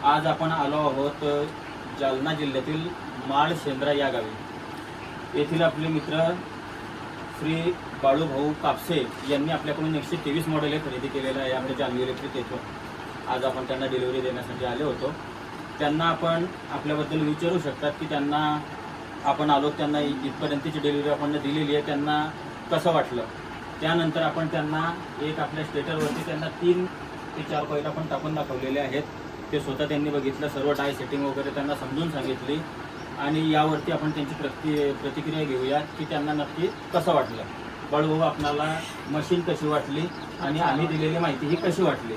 आज आपण आलो आहोत जालना जिल्ह्यातील माळशेंद्रा या गावी. येथील आपले मित्र श्री बाळूभाऊ कापसे यांनी आपल्याकडून 123 मॉडेल हे खरेदी केलेलं आहे. आम्ही जालना इलेक्ट्रिक येतो. आज आपण त्यांना डिलिव्हरी देण्यासाठी आले होतो. त्यांना आपण आपल्याबद्दल विचारू शकतात की त्यांना आपण आलो, त्यांना इथपर्यंतची डिलिव्हरी आपण दिलेली आहे, त्यांना कसं वाटलं. त्यानंतर आपण त्यांना एक आपल्या स्टेटरवरती त्यांना 3 ते 4 पहिला पण टाकून दाखवलेले आहेत. ते स्वतः त्यांनी बघितलं, सर्व टाय सेटिंग वगैरे त्यांना समजून सांगितली आणि यावरती आपण त्यांची प्रतिक्रिया घेऊया की त्यांना नक्की कसं वाटलं. बाळूभाऊ, आपणाला मशीन कशी वाटली आणि आम्ही दिलेली माहिती ही कशी वाटली?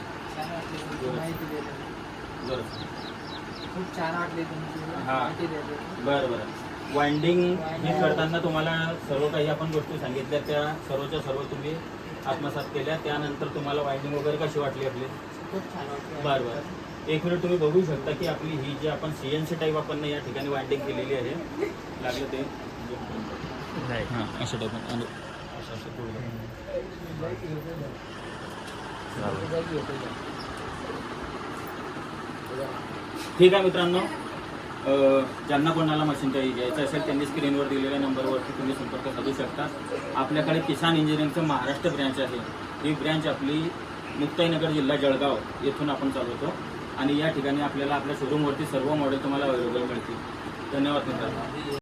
बरं, खूप छान वाटली तुमची. हां, बरं बरं. वाइंडिंग हे करताना तुम्हाला सर्व काही आपण गोष्टी सांगितल्या, त्या सर्वच्या सर्व तुम्ही आत्मसात केल्या. त्यानंतर तुम्हाला वाइंडिंग वगैरे कशी वाटली आपली? खूप छान वाटली. बरं बरं. एक मिनिट, तुम्ही बघू शकता की आपली ही जी आपण CNC टाईप आपण या ठिकाणी वाइंडिंग केलेली आहे. लागलं ते हां, असं टाईप असं ठीक आहे मित्रांनो. ज्यांना कोणाला मशीन काही घ्यायचं असेल त्यांनी स्क्रीनवर दिलेल्या नंबरवरती तुम्ही संपर्क साधू शकता. आपल्याकडे किसान इंजिनिअरिंगचं महाराष्ट्र ब्रँच आहे. ही ब्रँच आपली मुक्ताईनगर, जिल्हा जळगाव येथून आपण चालवतो आणि या ठिकाणी आपल्याला आपल्या शोरूमवरती सर्व मॉडेल तुम्हाला अवेलेबल मिळतील. धन्यवाद मित्रांनो.